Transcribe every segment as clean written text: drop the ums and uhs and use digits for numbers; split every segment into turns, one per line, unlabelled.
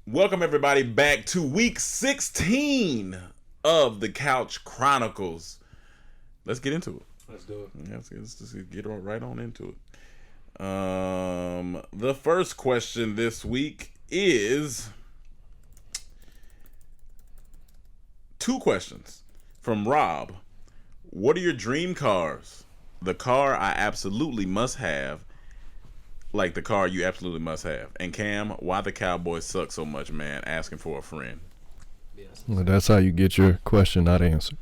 Welcome everybody back to week 16 of the Couch Chronicles. Let's get into it.
Let's do it.
Let's just get right on into it. The first question this week is two questions from Rob. What are your dream cars? The car I absolutely must have. Like the car you absolutely must have. And Cam, why the Cowboys suck so much, man? Asking for a friend.
Yes.
Well, that's how you get your question not answered.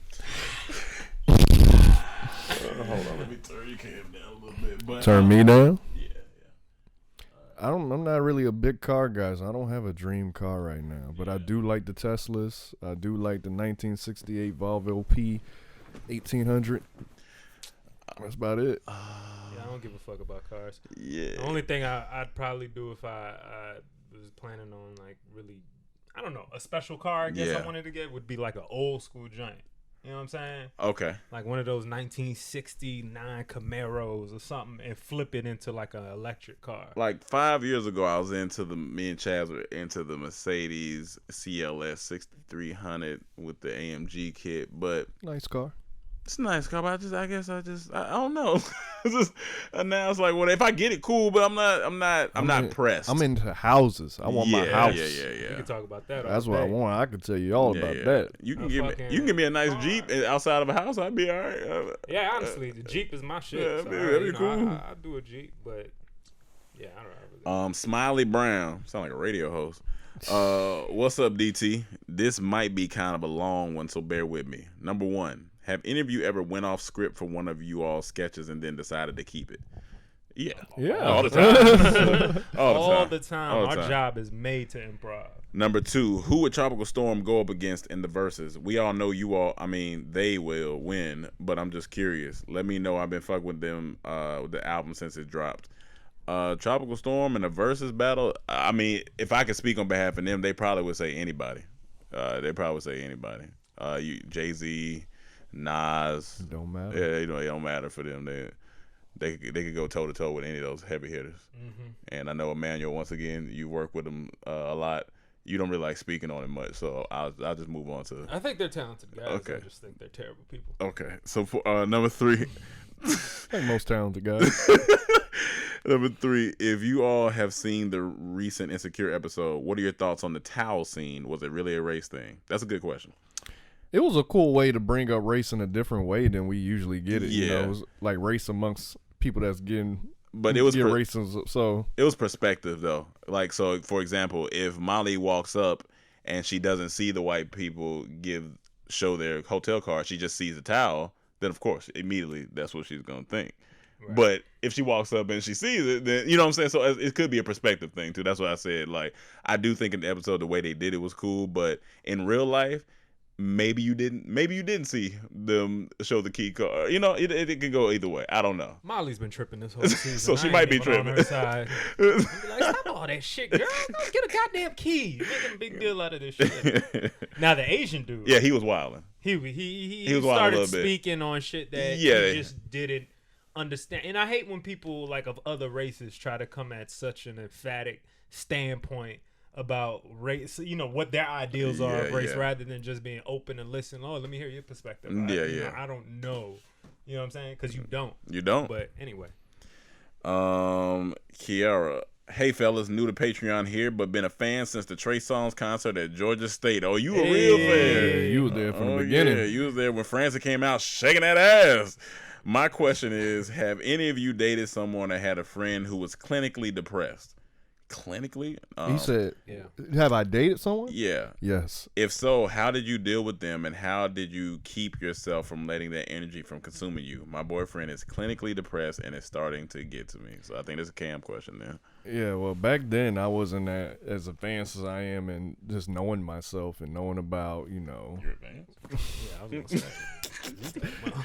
Hold on, let me turn you Cam down a little bit. But,
Turn me down?
Yeah.
I'm not really a big car guy, so I don't have a dream car right now. But I do like the Teslas. I do like the 1968 Volvo P 1800. That's about it.
Yeah, I don't give a fuck about cars.
Yeah.
The only thing I'd probably do if I was planning on like really, I don't know, a special car I guess I wanted to get would be like an old school joint. You know what I'm saying?
Okay.
Like one of those 1969 Camaros or something and flip it into like an electric car.
Like 5 years ago, I was me and Chaz were into the Mercedes CLS 6300 with the AMG kit, but
Nice car.
it's a nice car. But I don't know. Now it's like, well, if I get it, cool. But I'm not pressed.
I'm into houses. I want my house.
Yeah.
We can talk about that.
That's
all
what I
day.
want. I could tell you all about that.
You can give me a nice Jeep outside of a house. I'd be all right.
Yeah, honestly, the Jeep is my shit.
Yeah,
so
that'd be cool.
I do a Jeep, but yeah, I don't know.
Smiley Brown, sound like a radio host. What's up, DT? This might be kind of a long one, so bear with me. Number one, have any of you ever went off script for one of you all sketches and then decided to keep it? Yeah. All the time.
All the time. Our job is made to improv.
Number two, who would Tropical Storm go up against in the verses? We all know they will win, but I'm just curious. Let me know. I've been fucking with them with the album since it dropped. Tropical Storm in a versus battle, I mean, if I could speak on behalf of them, they probably would say anybody. Jay-Z, Nas.
Don't matter.
Yeah, it don't matter for them. They could go toe to toe with any of those heavy hitters. Mm-hmm. And I know Emmanuel, once again, you work with him a lot. You don't really like speaking on it much, so I'll just move on to.
I think they're talented guys.
Okay.
I just think they're terrible people.
Okay, so for number three.
Like most talented guys.
Number three, if you all have seen the recent Insecure episode, what are your thoughts on the towel scene? Was it really a race thing? That's a good question.
It was a cool way to bring up race in a different way than we usually get it.
Yeah.
You know, it was like race amongst people that's getting.
But it was
racism. So
it was perspective though. Like, so for example, if Molly walks up and she doesn't see the white people show their hotel card, she just sees a towel, then of course immediately that's what she's gonna think. Right. But if she walks up and she sees it, then you know what I'm saying. So it could be a perspective thing too. That's what I said. Like, I do think in the episode the way they did it was cool, but in real life, maybe you didn't see them show the key card. You know, it could go either way. I don't know.
Molly's been tripping this whole season.
So she might be tripping.
On her side. Like, stop all that shit, girl. Go get a goddamn key. Making a big deal out of this shit. Now the Asian dude.
Yeah, he was wilding.
He
was
started speaking on shit that he just didn't understand. And I hate when people like of other races try to come at such an emphatic standpoint about race, you know, what their ideals are of race, rather than just being open and listen. Oh, let me hear your perspective. I don't know. You know what I'm saying? Because you don't. But anyway.
Kiara. Hey, fellas. New to Patreon here, but been a fan since the Trey Songz concert at Georgia State. Oh, you a real fan.
You was there from the beginning.
Yeah, you was there when Francis came out shaking that ass. My question is, have any of you dated someone that had a friend who was clinically depressed? Clinically?
He said, have I dated someone?
Yeah.
Yes.
If so, how did you deal with them, and how did you keep yourself from letting that energy from consuming you? My boyfriend is clinically depressed and it's starting to get to me. So I think that's a Cam question there.
Yeah, well, back then I wasn't as advanced as I am, and just knowing myself and knowing about, you know.
You're advanced?
Yeah, I was going to say.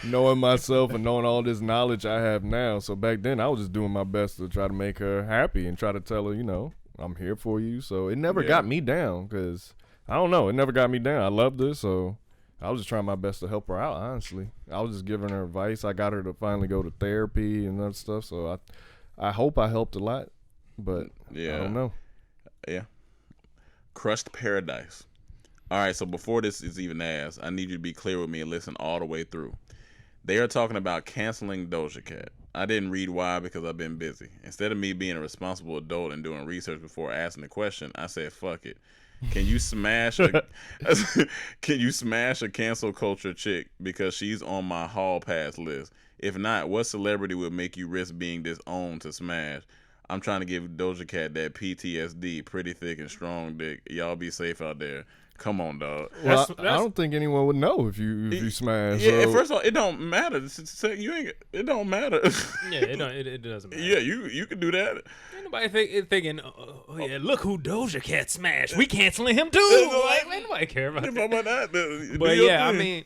Knowing myself and knowing all this knowledge I have now. So back then I was just doing my best to try to make her happy and try to tell her, you know, I'm here for you. So it never got me down because, I don't know, it never got me down. I loved her, so I was just trying my best to help her out, honestly. I was just giving her advice. I got her to finally go to therapy and other stuff, so I hope I helped a lot, but I don't know.
Yeah. Crushed Paradise. All right, so before this is even asked, I need you to be clear with me and listen all the way through. They are talking about canceling Doja Cat. I didn't read why because I've been busy. Instead of me being a responsible adult and doing research before asking the question, I said, fuck it. Can you smash a cancel culture chick because she's on my hall pass list? If not, what celebrity would make you risk being disowned to smash? I'm trying to give Doja Cat that PTSD, pretty thick and strong dick. Y'all be safe out there. Come on, dog.
Well, I don't think anyone would know if you smash.
Yeah, so. First of all, it don't matter. It don't matter.
Yeah, it doesn't matter.
Yeah, you can do that.
Ain't nobody thinking, oh yeah, look who Doja Cat smashed. We canceling him too. Like, ain't nobody care about that. But yeah, I mean,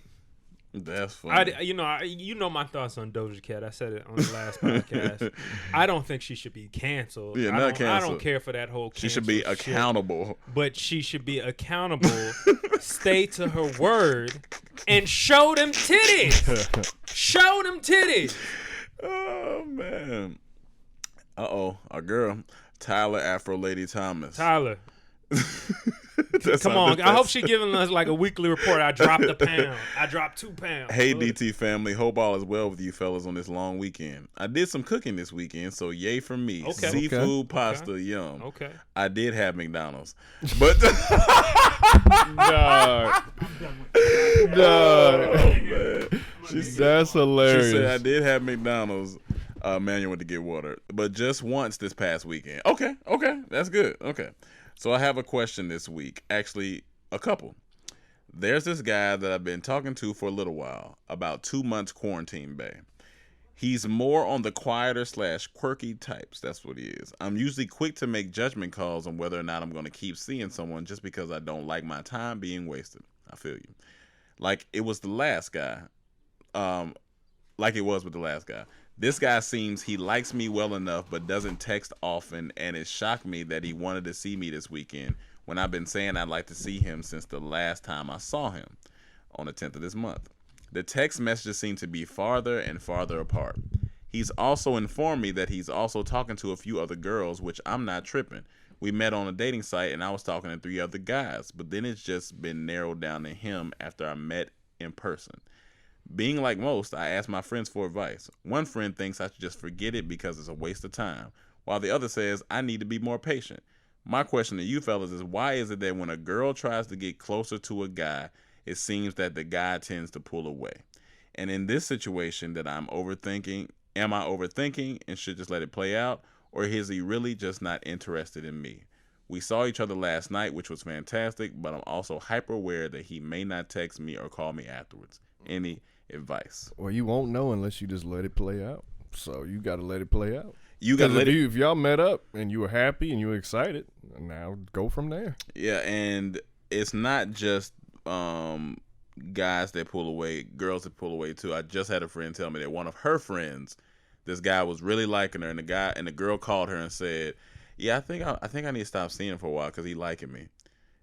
that's funny.
You know my thoughts on Doja Cat. I said it on the last podcast. I don't think she should be canceled.
Yeah, not canceled. I
don't care for that whole.
She should be accountable.
Shit, but she should be accountable. Stay to her word and show them titties. Show them titties.
Oh man. Our girl Tyler Afro Lady Thomas.
Tyler. Come on. I hope she's giving us like a weekly report. I dropped a pound. I dropped 2 pounds.
Hey, DT family. Hope all is well with you fellas on this long weekend. I did some cooking this weekend, so yay for me.
Okay.
Seafood, pasta, yum.
Okay.
I did have McDonald's. But
That's hilarious.
She said I did have McDonald's. Manual went to get water, but just once this past weekend. Okay, that's good. Okay. So I have a question this week. Actually, a couple. There's this guy that I've been talking to for a little while, about 2 months quarantine bay. He's more on the quieter / quirky types. That's what he is. I'm usually quick to make judgment calls on whether or not I'm going to keep seeing someone just because I don't like my time being wasted. I feel you. Like it was the last guy. Like it was with the last guy. This guy seems he likes me well enough but doesn't text often, and it shocked me that he wanted to see me this weekend when I've been saying I'd like to see him since the last time I saw him on the 10th of this month. The text messages seem to be farther and farther apart. He's also informed me that he's also talking to a few other girls, which I'm not tripping. We met on a dating site and I was talking to 3 other guys, but then it's just been narrowed down to him after I met in person. Being like most, I asked my friends for advice. One friend thinks I should just forget it because it's a waste of time, while the other says I need to be more patient. My question to you fellas is, why is it that when a girl tries to get closer to a guy, it seems that the guy tends to pull away? And in this situation that I'm overthinking, am I overthinking and should just let it play out? Or is he really just not interested in me? We saw each other last night, which was fantastic, but I'm also hyper aware that he may not text me or call me afterwards. Any advice?
Well, you won't know unless you just let it play out. So you got to let it play out.
You got to let it.
If y'all met up and you were happy and you were excited, now go from there.
Yeah, and it's not just guys that pull away, girls that pull away too. I just had a friend tell me that one of her friends, this guy was really liking her, and the girl called her and said, "Yeah, I think I need to stop seeing him for a while because he liking me."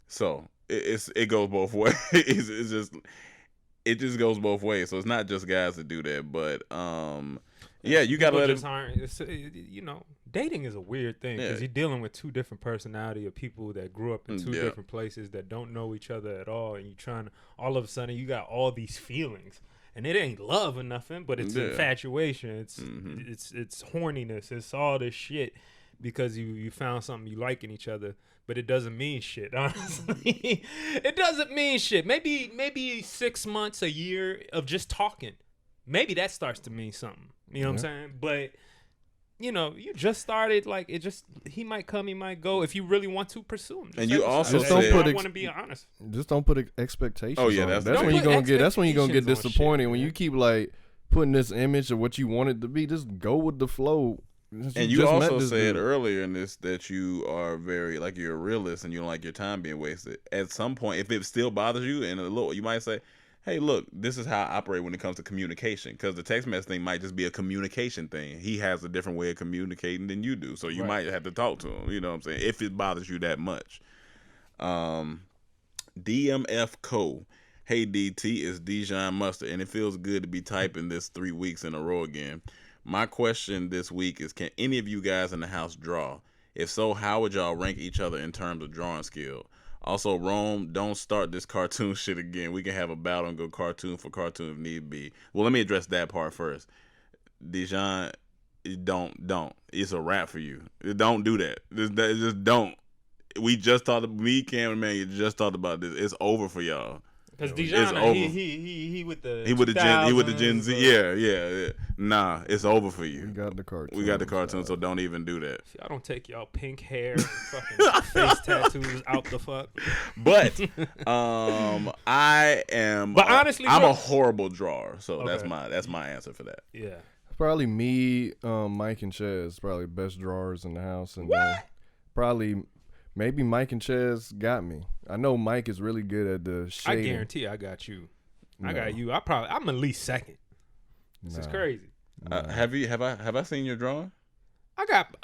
So it goes both ways. It just goes both ways. So it's not just guys that do that, but yeah, you gotta let it.
Dating is a weird thing because you're dealing with 2 different personality of people that grew up in 2 different places that don't know each other at all, and you're trying to, all of a sudden you got all these feelings, and it ain't love or nothing, but it's infatuation, it's horniness, it's all this shit because you found something you like in each other. But it doesn't mean shit, honestly. It doesn't mean shit. Maybe 6 months, a year of just talking. Maybe that starts to mean something. You know what I'm saying? But, you just started, like, he might come, he might go. If you really want to pursue him.
And you also
I want to be honest.
Just don't put expectations on.
Yeah,
that's when you're going to get disappointed. When you keep, like, putting this image of what you want it to be, just go with the flow.
And you also said earlier in this that you are very, like, you're a realist and you don't like your time being wasted. At some point, if it still bothers you, and you might say, hey, look, this is how I operate when it comes to communication, because the text message thing might just be a communication thing. He has a different way of communicating than you do, so you might have to talk to him, you know what I'm saying, if it bothers you that much. DMF Co. Hey, DT, it's Dijon Mustard, and it feels good to be typing this 3 weeks in a row again. My question this week is, can any of you guys in the house draw? If so, how would y'all rank each other in terms of drawing skill? Also, Rome, don't start this cartoon shit again. We can have a battle and go cartoon for cartoon if need be. Well, let me address that part first. Dijon, don't. It's a wrap for you. Don't do that. Just don't. We just talked. Me, Cam, and man, you just talked about this. It's over for y'all.
Because Dijon, he with the
Gen Z. Yeah. Nah, it's over for you.
We got the cartoon.
So don't even do that.
I don't take y'all pink hair and fucking face tattoos out the fuck.
But I am.
But honestly,
I'm a horrible drawer. So okay. that's my answer for that.
Yeah.
Probably me, Mike, and Chaz. Probably the best drawers in the house. And
what?
Maybe Mike and Chaz got me. I know Mike is really good at the shading.
I guarantee I got you. No. I got you. I'm at least second. This is crazy.
Have I seen your drawing?
I got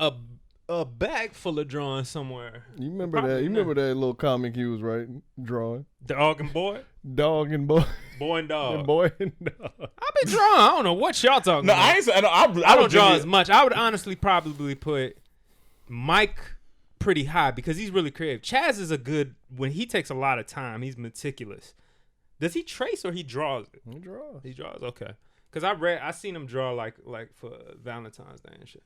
a bag full of drawings somewhere.
You remember that? You remember that little comic he was writing, drawing?
Dog and boy.
Dog and boy.
Boy and dog.
And boy and dog.
I've been drawing. I don't know what y'all talking about. I don't draw as much. I would honestly probably put Mike pretty high because he's really creative. Chaz is when he takes a lot of time, he's meticulous. Does he trace or he draws it? He draws, okay. Because I seen him draw like for Valentine's Day and shit.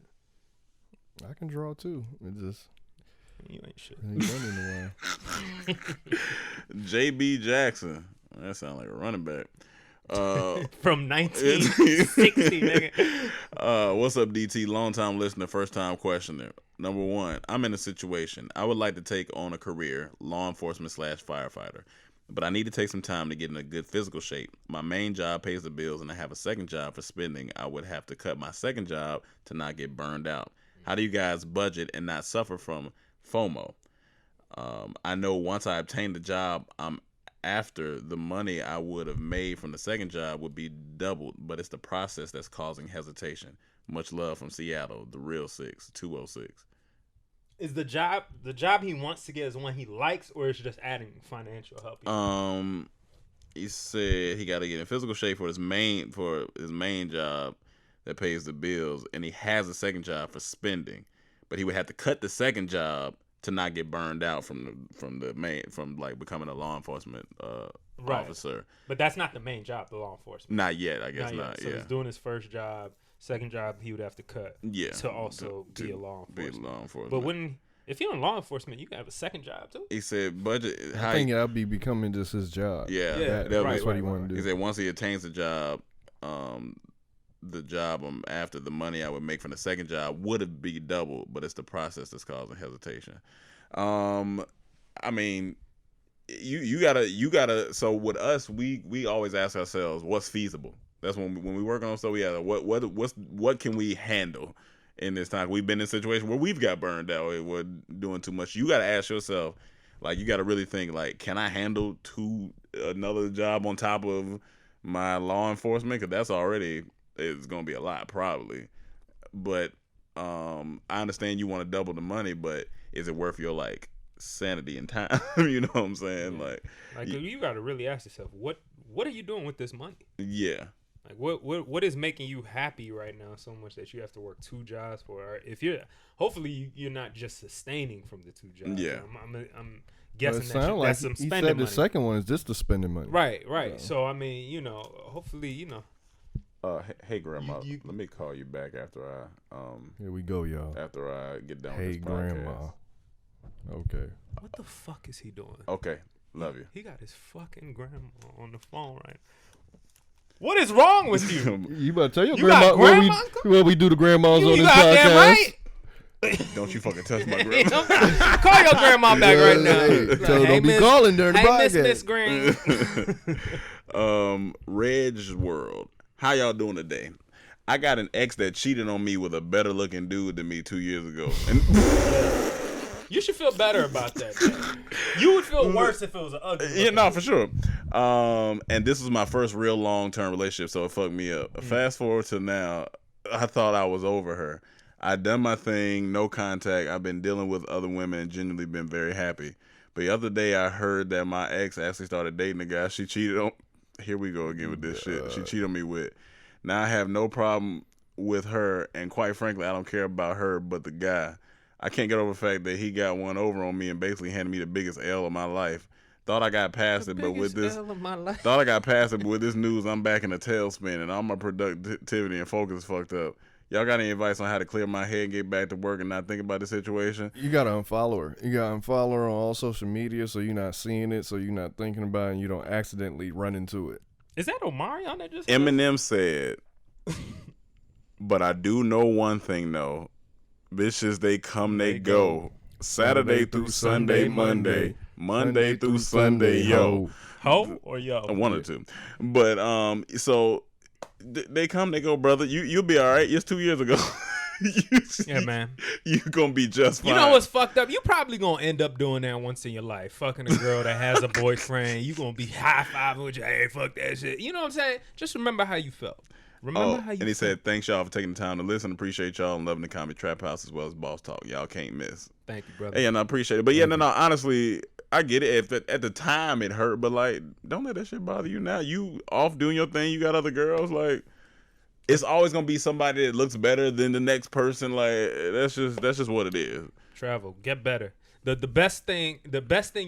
I can draw too. It just
you ain't shit.
JB Jackson. That sounds like a running back.
From 1960, nigga.
What's up, DT? Long time listener, first time questioner. Number one, I'm in a situation. I would like to take on a career, law enforcement / firefighter, but I need to take some time to get in a good physical shape. My main job pays the bills, and I have a second job for spending. I would have to cut my second job to not get burned out. How do you guys budget and not suffer from FOMO? I know once I obtain the job, I'm after the money I would have made from the second job would be doubled, but it's the process that's causing hesitation. Much love from Seattle, the real 206.
Is the job he wants to get is one he likes, or is it just adding financial help?
He said he got to get in physical shape for his main job that pays the bills, and he has a second job for spending, but he would have to cut the second job to not get burned out from like becoming a law enforcement officer.
But that's not the main job, the law enforcement.
Not yet, I guess not.
So he's doing his first job, second job he would have to cut.
Yeah.
To also be a law enforcement.
Be a law enforcement.
But if you're in law enforcement, you can have a second job too.
He said budget.
I think that'll be becoming just his job.
Yeah.
That's what he want to do.
He said once he attains the job, the job after the money I would make from the second job would be doubled, but it's the process that's causing hesitation. I mean, you gotta. So with us, we always ask ourselves, what's feasible? That's when we work on stuff. We have what can we handle in this time? We've been in a situation where we've got burned out. We're doing too much. You gotta ask yourself, like, you gotta really think, like, can I handle another job on top of my law enforcement? Because that's already. It's gonna be a lot probably, but I understand you want to double the money, but is it worth your like sanity and time? You know what I'm saying?
Yeah. Like you got to really ask yourself, what are you doing with this money?
Yeah.
Like what is making you happy right now so much that you have to work two jobs for? Or if hopefully you're not just sustaining from the two jobs.
Yeah.
I'm guessing
that's
some spending
money. He said the second one is just the spending money.
Right. So I mean, hopefully,
Hey grandma, let me call you back after I
Here we go, y'all.
After I get done with
Hey
this podcast.
grandma. Okay.
What the fuck is he doing?
Okay, love you.
He got his fucking grandma on the phone right now. What is wrong with you?
You better tell your grandma where we do the grandmas on this podcast.
Right?
Don't you fucking touch my grandma.
Call your grandma back right now.
Hey, don't be calling during the podcast.
Miss Green.
Reg's World. How y'all doing today? I got an ex that cheated on me with a better looking dude than me 2 years ago. And
you should feel better about that, man. You would feel worse if it was an ugly.
Yeah, no, for sure. And this was my first real long-term relationship, so it fucked me up. Fast forward to now, I thought I was over her. I done my thing, no contact. I've been dealing with other women and genuinely been very happy. But the other day I heard that my ex actually started dating a guy she cheated on. Here we go again with this shit. She cheated on me with. Now I have no problem with her, and quite frankly, I don't care about her but the guy. I can't get over the fact that he got one over on me and basically handed me the biggest L of my life. Thought I got past it, but with this, thought I got past it, but with this news, I'm back in a tailspin, and all my productivity and focus is fucked up. Y'all got any advice on how to clear my head and get back to work and not think about the situation?
You gotta unfollow her. You gotta unfollow her on all social media so you're not seeing it, so you're not thinking about it, and you don't accidentally run into it.
Is that Omarion that just?
Eminem said, "But I do know one thing though, bitches they come they go, Saturday through Sunday, Monday through Sunday, yo."
Ho or yo?
One or two, but so they come they go, brother. You'll be all right. It's 2 years ago.
Yeah, man.
You gonna be just fine.
You know what's fucked up? You probably gonna end up doing that once in your life. Fucking a girl that has a boyfriend. You gonna be high-fiving with your, hey, fuck that shit. You know what I'm saying? Just remember how you felt. Remember how you
And he said, thanks y'all for taking the time to listen. Appreciate y'all and loving the Comedy Trap House as well as Boss Talk. Y'all can't miss.
Thank you, brother.
Hey, and I appreciate it. But no, honestly, I get it. If at the time it hurt, but like, don't let that shit bother you now. You off doing your thing. You got other girls. Like, it's always gonna be somebody that looks better than the next person. Like, that's just what it is.
Travel, get better. The best thing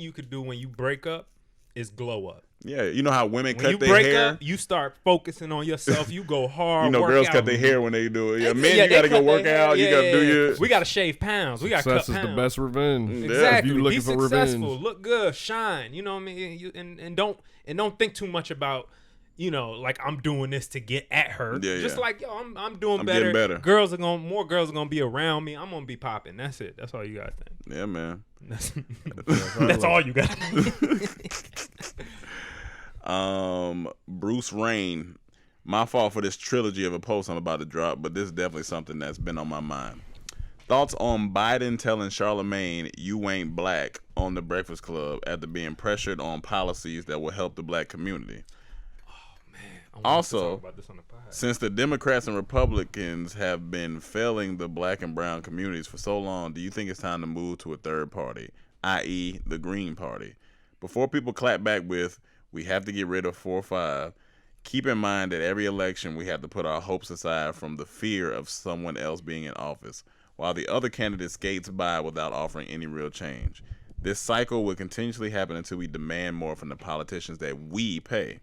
you could do when you break up is glow up.
Yeah, you know how women
when
cut their
break
hair.
Up, you start focusing on yourself. You go hard.
You know,
work
girls
out.
cut their hair when they do it. Yeah, men, you gotta go work out. You gotta do your.
We gotta shave pounds. We gotta cut pounds.
Success is the best revenge.
Exactly.
If you looking
Be
for
successful.
revenge.
Look good. Shine. You know what I mean? And don't think too much about, you know, like I'm doing this to get at her.
Yeah,
Just like, yo, I'm doing
I'm
better.
getting better.
More girls are gonna be around me. I'm gonna be popping. That's it. That's all you gotta think.
Yeah, man.
That's all you gotta think.
Bruce Rain, my fault for this trilogy of a post I'm about to drop, but this is definitely something that's been on my mind. Thoughts on Biden telling Charlemagne you ain't black on the Breakfast Club after being pressured on policies that will help the black community? Also, since the Democrats and Republicans have been failing the black and brown communities for so long, do you think it's time to move to a third party, i.e. the Green Party? Before people clap back with, we have to get rid of 4 or 5, keep in mind that every election we have to put our hopes aside from the fear of someone else being in office, while the other candidate skates by without offering any real change. This cycle will continuously happen until we demand more from the politicians that we pay.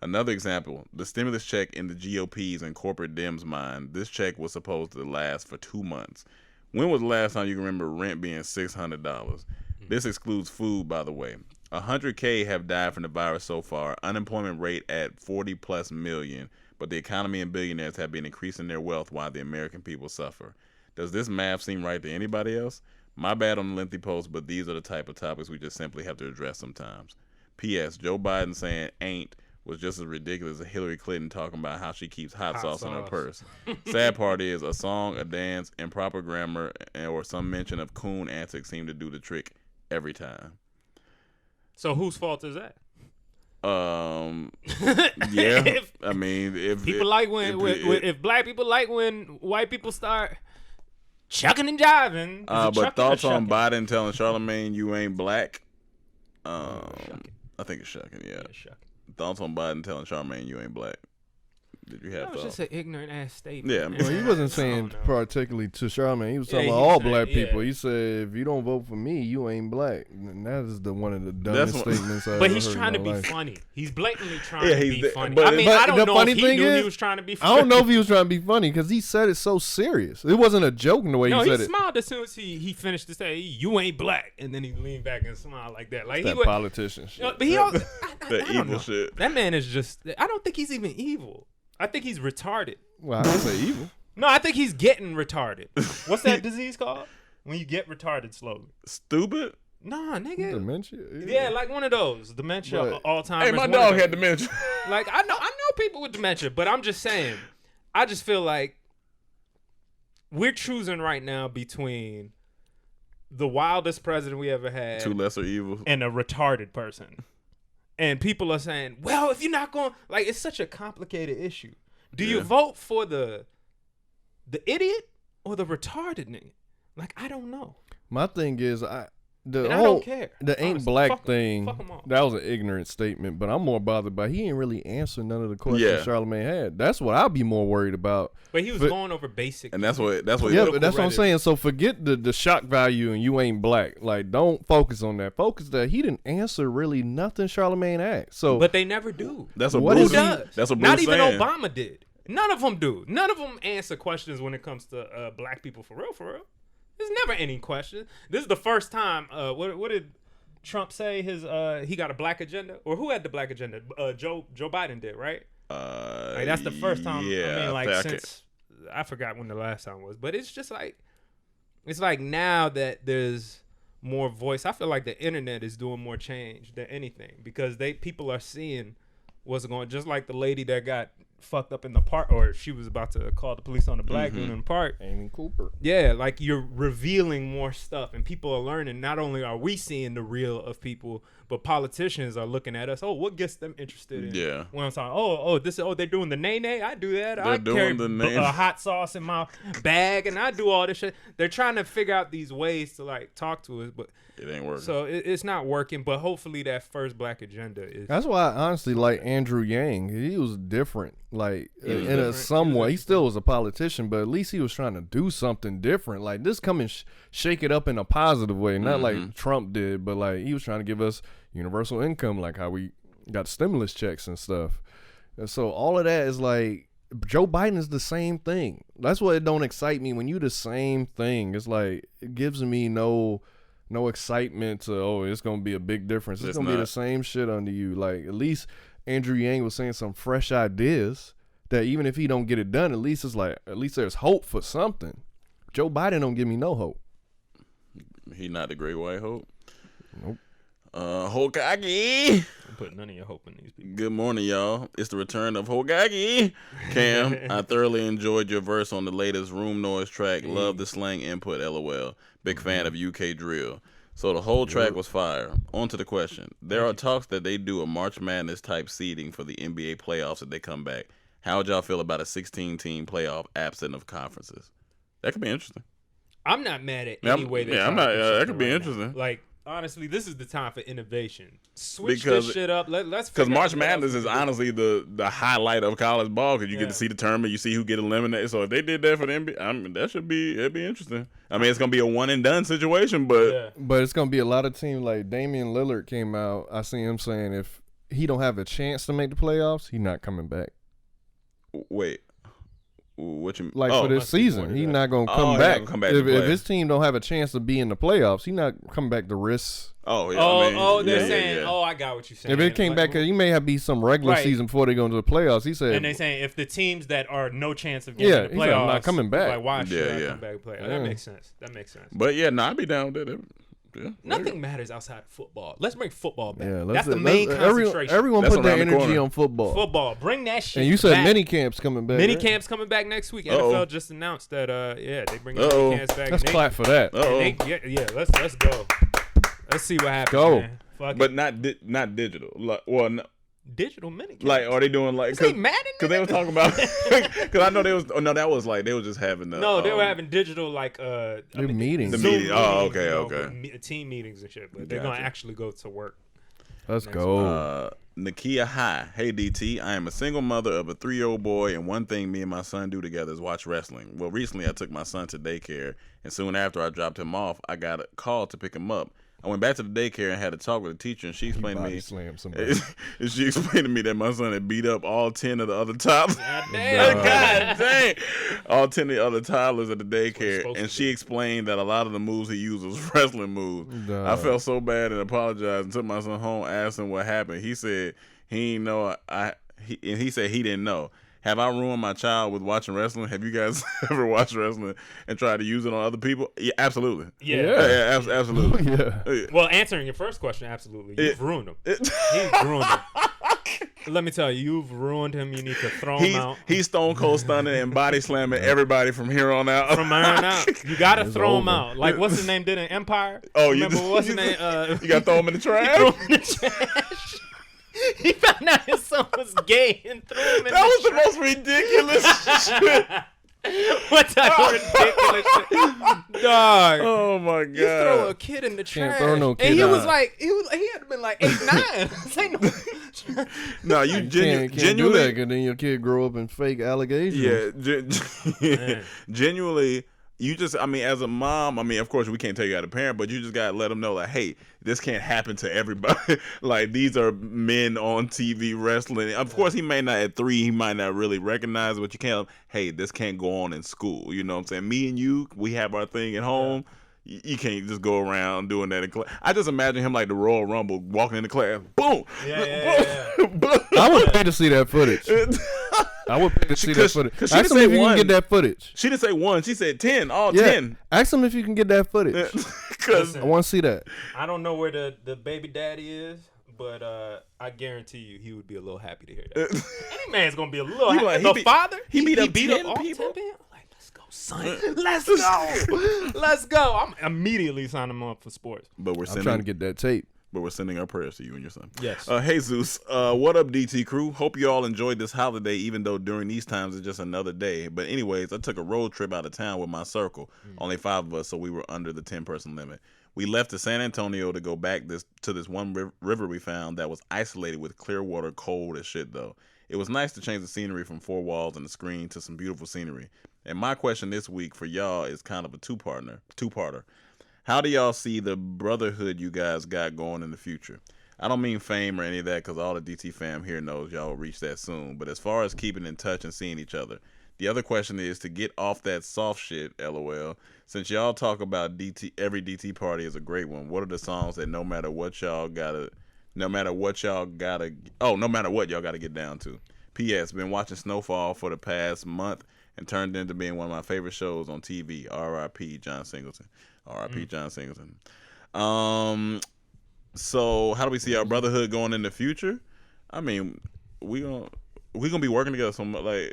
Another example, the stimulus check in the GOP's and corporate Dems' mind. This check was supposed to last for 2 months. When was the last time you can remember rent being $600? This excludes food, by the way. 100K have died from the virus so far. Unemployment rate at 40+ million, but the economy and billionaires have been increasing their wealth while the American people suffer. Does this math seem right to anybody else? My bad on the lengthy post, but these are the type of topics we just simply have to address sometimes. P.S. Joe Biden saying ain't was just as ridiculous as Hillary Clinton talking about how she keeps hot sauce in her purse. Sad part is a song, a dance, improper grammar, or some mention of coon antics seem to do the trick every time.
So whose fault is that?
Yeah. I mean, if
black people like when white people start chucking and jiving.
But thoughts on Biden telling Charlemagne you ain't black? I think it's shucking. Yeah. Shucking. Thoughts on Biden telling Charlemagne you ain't black? Did you have
that was
thoughts?
just an ignorant ass statement.
Yeah,
well, he wasn't saying particularly to Charlemagne. He was talking about all black people. He said, "If you don't vote for me, you ain't black." And that is one of the dumbest statements I've ever heard.
But he's trying to be funny. He's blatantly trying to be funny.
But,
I mean, I don't know if he knew he was trying to be funny.
I don't know if he was trying to be funny because he said it so serious. It wasn't a joke in the way he said it.
No, he smiled as soon as he finished to say, "You ain't black," and then he leaned back and smiled like that. Like
that politician shit.
But he also,
that evil shit.
That man is just. I don't think he's even evil. I think he's retarded.
Well, I don't say evil.
No, I think he's getting retarded. What's that disease called? When you get retarded slowly.
Stupid?
Nah, nigga.
Dementia?
Yeah, like one of those. Dementia, Alzheimer's.
Hey, my dog had dementia.
Like, I know people with dementia, but I'm just saying, I just feel like we're choosing right now between the wildest president we ever had.
2 lesser evils.
And a retarded person. And people are saying, well, if you're not going, like, it's such a complicated issue. Do you vote for the idiot or the retarded nigga? Like, I don't know.
My thing is,
I don't care.
The ain't black thing, that was an ignorant statement, but I'm more bothered by he ain't really answer none of the questions Charlamagne had. That's what I'd be more worried about.
But he was going over basic.
And that's what
but that's what I'm saying. So forget the shock value and you ain't black. Like, don't focus on that. Focus that he didn't answer really nothing Charlamagne asked. So,
but they never do.
That's what Bruce
does.
That's what Bruce
Not even
saying.
Obama did. None of them do. None of them answer questions when it comes to black people for real. There's never any question. This is the first time. What did Trump say? He got a black agenda, or who had the black agenda? Joe Biden did, right? Like, that's the first time.
Yeah,
I mean, like since I forgot when the last time was, but it's just like now that there's more voice. I feel like the internet is doing more change than anything because people are seeing what's going. Just like the lady that got fucked up in the park, or she was about to call the police on the black dude in the park.
Amy Cooper.
Yeah, like you're revealing more stuff, and people are learning. Not only are we seeing the real of people, but politicians are looking at us. Oh, what gets them interested in?
Yeah.
When I'm talking, they're doing the nay. I do that.
They're doing
carry hot sauce in my bag, and I do all this shit. They're trying to figure out these ways to like talk to us, but
it ain't working.
So it's not working. But hopefully that first black agenda is.
That's why I honestly like Andrew Yang. He was different. Like in some way, he still was a politician, but at least he was trying to do something different. Like this, come and shake it up in a positive way, not like Trump did, but like he was trying to give us universal income, like how we got stimulus checks and stuff. And so all of that is like Joe Biden is the same thing. That's what it don't excite me when you the same thing. It's like it gives me no excitement to it's gonna be a big difference. It's gonna be the same shit under you. Like at least Andrew Yang was saying some fresh ideas that even if he don't get it done, at least there's hope for something. Joe Biden don't give me no hope.
He not the great white hope.
Nope.
Hokage.
I'm putting none of your hope in these people.
Good morning, y'all. It's the return of Hokage. Cam, I thoroughly enjoyed your verse on the latest Room Noise track. Love the slang input, LOL. Big fan of UK drill. So the whole track was fire. On to the question. There are talks that they do a March Madness type seeding for the NBA playoffs if they come back. How would y'all feel about a 16-team playoff absent of conferences? That could be interesting.
I'm not mad at any way they
I'm not. That could be
right
interesting.
Now. Like, honestly, this is the time for innovation. Switch this shit up. Let's
because March Madness is honestly the highlight of college ball because you get to see the tournament, you see who get eliminated. So if they did that for the NBA, I mean, it'd be interesting. I mean, it's gonna be a one and done situation, but
it's gonna be a lot of teams. Like Damian Lillard came out. I see him saying if he don't have a chance to make the playoffs, he's not coming back.
Wait. What you
like for this season? He's not gonna come back. If his team don't have a chance to be in the playoffs, he's not coming back to risk.
They're saying. Oh, I got what you're saying.
If it came back, he may have be some regular season before they go into the playoffs. He said,
and they saying if the teams that are no chance of getting the playoffs,
said, I'm not coming back.
Like, why should I come back and play? That makes sense.
But I'd be down with that. Yeah,
nothing matters outside of football. Let's bring football back.
Yeah,
that's the main concentration.
Everyone put their energy on football.
Football, bring that shit.
And you said
back.
mini camps coming back.
Mini camps coming back next week. NFL just announced that. They bring mini camps back.
Let's clap for that.
Let's go. Let's see what happens.
Go.
Man.
But not digital. Like, no.
Digital mini camps.
Like, are they doing like?
Because
they were talking about. Because I know they was. Oh no, that was like they were just having the.
No, they were having digital like
meetings.
The meeting. Oh, okay.
Team meetings and shit, but they're gonna actually go to work.
Let's go.
Nakia High. Hey DT, I am a single mother of a 3-year-old boy, and one thing me and my son do together is watch wrestling. Well, recently I took my son to daycare, and soon after I dropped him off, I got a call to pick him up. I went back to the daycare and had a talk with the teacher, and she explained to me. She explained to me that my son had beat up all 10 of the other toddlers. God dang! All 10 of the other toddlers at the daycare, and she explained that a lot of the moves he used was wrestling moves. I felt so bad and apologized and took my son home, asked him what happened. He said he didn't know. He said he didn't know. Have I ruined my child with watching wrestling? Have you guys ever watched wrestling and tried to use it on other people? Yeah, absolutely.
Yeah,
absolutely.
Yeah.
Well, answering your first question, absolutely. You've ruined him. He's ruined him. Let me tell you, you've ruined him. You need to throw him out.
He's Stone Cold Stunning and body slamming everybody from here on out.
You got to throw him out. Like, what's his name did in Empire?
Oh,
what's his name?
You got to throw him in the trash?
Throw him in the trash. He found out his son was gay and threw him in the trash.
That was the most ridiculous shit.
What type of ridiculous shit? Dog.
Oh my god.
You throw a kid in the trash.
Can't throw no kid
and he
out.
was like, he had to been like 8, 9.
No, you
can't
genuinely
do that, because then your kid grow up in fake allegations.
Yeah, genuinely. You just, I mean, as a mom, I mean, of course, we can't tell you how to parent, but you just got to let them know, like, hey, this can't happen to everybody. Like, these are men on TV wrestling. Of course, he may not, at 3, he might not really recognize it, but you can't, hey, this can't go on in school. You know what I'm saying? Me and you, we have our thing at home. You can't just go around doing that in class. I just imagine him like the Royal Rumble, walking into class, boom.
Yeah.
I would pay to see that footage. I would pay to see that footage. Ask him if you can get that footage.
She didn't say 1. She said 10. All 10.
Ask him if you can get that footage.
Because
I want to see that.
I don't know where the baby daddy is, but I guarantee you he would be a little happy to hear that. Any man's going to be a little happy.
Like,
the father,
he beat up 10
all
people?
10 like, let's go, son. Let's go. Let's go. I'm immediately signing him up for sports.
But
I'm trying to get that tape.
But we're sending our prayers to you and your son.
Yes.
Hey, Zeus. What up, DT crew? Hope you all enjoyed this holiday, even though during these times it's just another day. But anyways, I took a road trip out of town with my circle. Only 5 of us, so we were under the 10-person limit. We left to San Antonio to go back to this one river we found that was isolated with clear water, cold as shit, though. It was nice to change the scenery from 4 walls and a screen to some beautiful scenery. And my question this week for y'all is kind of a two-parter. How do y'all see the brotherhood you guys got going in the future? I don't mean fame or any of that, because all the DT fam here knows y'all will reach that soon. But as far as keeping in touch and seeing each other, the other question is to get off that soft shit, LOL. Since y'all talk about every DT party is a great one, what are the songs that no matter what y'all gotta get down to? P.S. Been watching Snowfall for the past month and turned into being one of my favorite shows on TV. R.I.P. John Singleton. R.I.P. John Singleton. So how do we see our brotherhood going in the future? I mean, we gonna be working together so much. Like,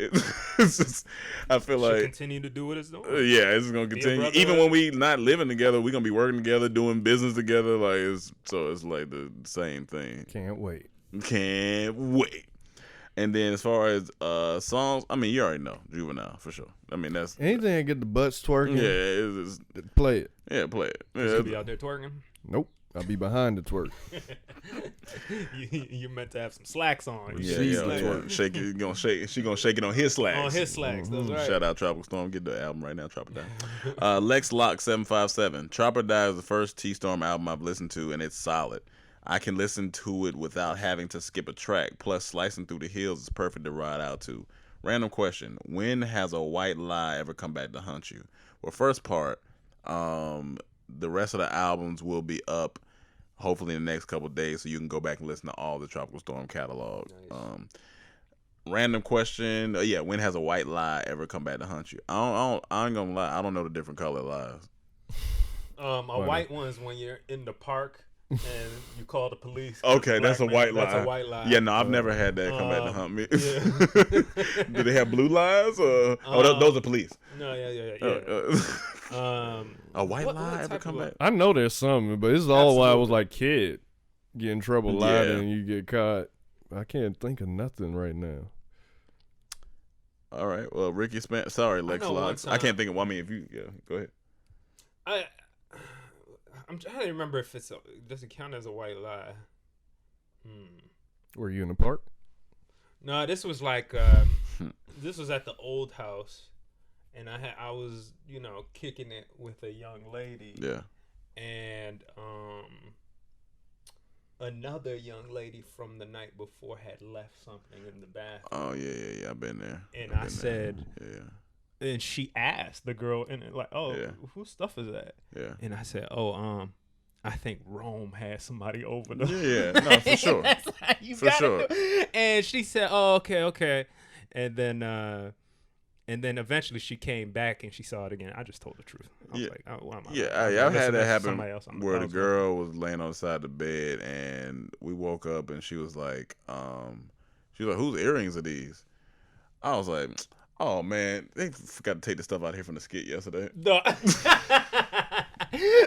it's just, I feel like
continue to do what it's doing.
Yeah, it's gonna continue. Even when we not living together, we gonna be working together, doing business together. Like, it's like the same thing.
Can't wait.
And then as far as songs, I mean, you already know Juvenile for sure. I mean, that's
anything that get the butts twerking.
Yeah, it's
play it.
Yeah, play it.
You
Yeah,
be out there twerking.
Nope, I'll be behind the twerk.
you meant to have some slacks on.
Yeah. Shake it. She gonna shake it on his slacks.
On his slacks. That's right.
Shout out Tropical Storm. Get the album right now. Chopper Die. Lex Lock 757. Chopper Die is the first T-Storm album I've listened to, and it's solid. I can listen to it without having to skip a track. Plus, Slicing Through the Hills is perfect to ride out to. Random question: when has a white lie ever come back to haunt you? Well, first part, the rest of the albums will be up hopefully in the next couple of days, so you can go back and listen to all the Tropical Storm catalog. Nice. Random question: when has a white lie ever come back to haunt you? I ain't gonna lie, I don't know the different color lies.
A white one is when you're in the park and you call the police.
Okay, that's a white lie.
That's a white lie.
Yeah, no, I've never had that come back to hunt me. Yeah. Do they have blue lies? Those are police.
No, yeah.
A white lie ever come back?
I know there's some, but this is all while I was like kid. Get in trouble lying and you get caught. I can't think of nothing right now.
All right. Well, Ricky Span. Sorry, Lex Locks. I can't think of one. I mean, if you go ahead.
I'm trying to remember if does it count as a white lie?
Were you in the park?
No, this was like this was at the old house, and I was kicking it with a young lady.
Yeah.
And another young lady from the night before had left something in the bathroom.
Oh yeah. I've been there.
And I said, and she asked the girl, and like, whose stuff is that? Yeah. And I said, I think Rome had somebody over there.
Yeah, no, for sure.
For sure. And she said, "Oh, okay." And then eventually she came back and she saw it again. I just told the truth. I was like,
I've had that happen where the girl was laying on the side of the bed and we woke up and she was like, whose earrings are these? I was like, oh man, they forgot to take the stuff out here from the skit yesterday.
No.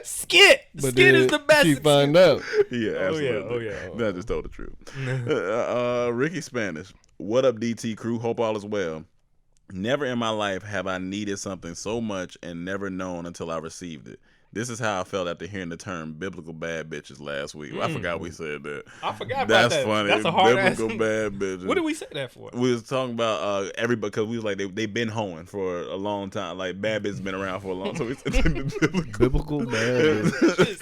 Skit is the best.
She find out.
Yeah, absolutely. I just told the truth. Ricky Spanish. What up, DT crew? Hope all is well. Never in my life have I needed something so much and never known until I received it. This is how I felt after hearing the term biblical bad bitches last week. I forgot we said that.
I forgot about
That's
that.
funny.
That's a hard
biblical
ass.
bad bitches.
What did we say that for?
We was talking about everybody, because we was like they've been hoeing for a long time. Like bad bitches been around for a long time. So we said
Biblical bad bitches.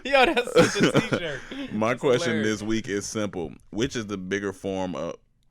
Yo, that's such a t-shirt.
My
That's
question
hilarious.
this week is simple. Which is the bigger form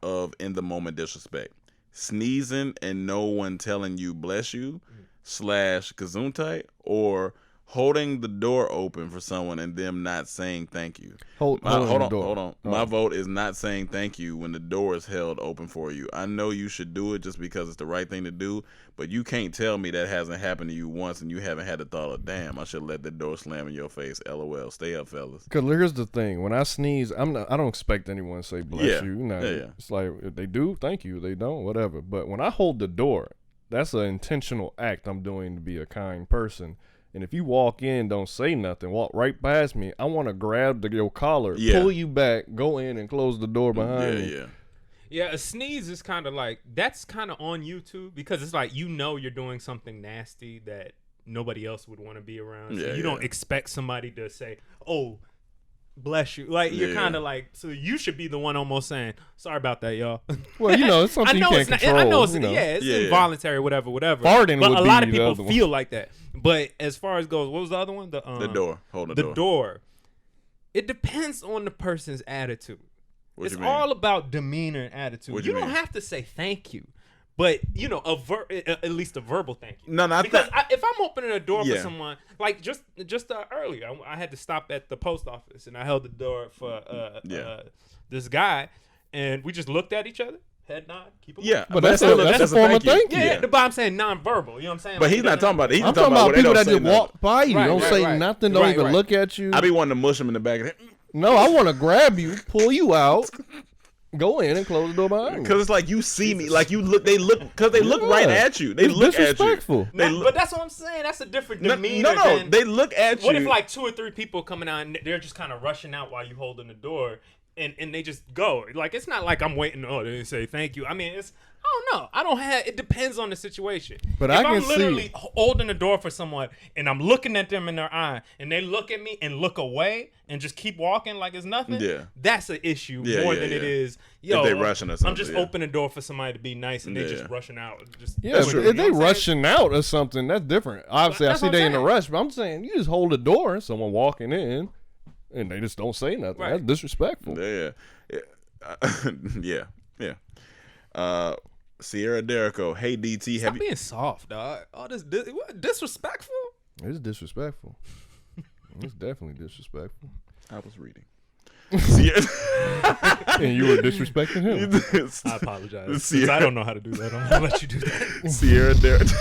of in the moment disrespect? Sneezing and no one telling you bless you / gesundheit, or holding the door open for someone and them not saying thank you? Hold on. My vote is not saying thank you when the door is held open for you. I know you should do it just because it's the right thing to do, but you can't tell me that hasn't happened to you once and you haven't had the thought of, damn, I should let the door slam in your face. LOL. Stay up, fellas.
Because here's the thing: when I sneeze, I don't expect anyone to say bless you. It's like if they do, thank you. They don't, whatever. But when I hold the door, that's an intentional act I'm doing to be a kind person. And if you walk in, don't say nothing, walk right past me, I want to grab your collar, pull you back, go in and close the door behind me.
Yeah, a sneeze is kind of like, that's kind of on you too, because it's like, you're doing something nasty that nobody else would want to be around. So you don't expect somebody to say, oh, bless you. Like, you're kind of like, so you should be the one almost saying, sorry about that, y'all.
Well, it's something you can't control.
I know it's involuntary, whatever.
Farting
but
would
a lot
be
of people
the other
feel
one.
like that. But as far as goes, what was the other one? The
door. Holding
the door. It depends on the person's attitude. It's all about demeanor and attitude. You don't have to say thank you. But, at least a verbal thank you. Because if I'm opening a door for someone, like just earlier, I had to stop at the post office and I held the door for this guy, and we just looked at each other, head nod, keep it moving.
But that's a form of thank you.
Yeah, but I'm saying non-verbal, you know what I'm saying?
But
like,
he's not talking about it.
I'm talking about people that just walk by you, don't say nothing, don't even
right.
look at you.
I be wanting to mush him in the back of the head.
No, I want to grab you, pull you out, go in and close the door behind me.
Because it's like you see me, like you look. They look right at you. They look at you.
But that's what I'm saying. That's a different demeanor.
No. They look at you.
What if like 2 or 3 people coming out and they're just kind of rushing out while you holding the door, and they just go? Like, it's not like I'm waiting. Oh, they didn't say thank you. I mean, I don't know. I don't have. It depends on the situation.
But
if
I can
I'm literally
see
holding the door for someone and I'm looking at them in their eye and they look at me and look away and just keep walking like it's nothing. Yeah, that's an issue more than it is. Yo,
if they rushing or something,
I'm just opening the door for somebody to be nice and they just rushing out.
If they rushing out or something, that's different. Obviously, I see they in a rush, but I'm saying you just hold the door and someone walking in and they just don't say nothing. Right. That's disrespectful.
Yeah. Sierra Derrico, hey DT,
Stop being soft, dog. All this disrespectful.
It's disrespectful. It's definitely disrespectful.
I was reading.
And you were disrespecting him.
I apologize. Since I don't know how to do that, I'm gonna let you do that.
Sierra Derrico.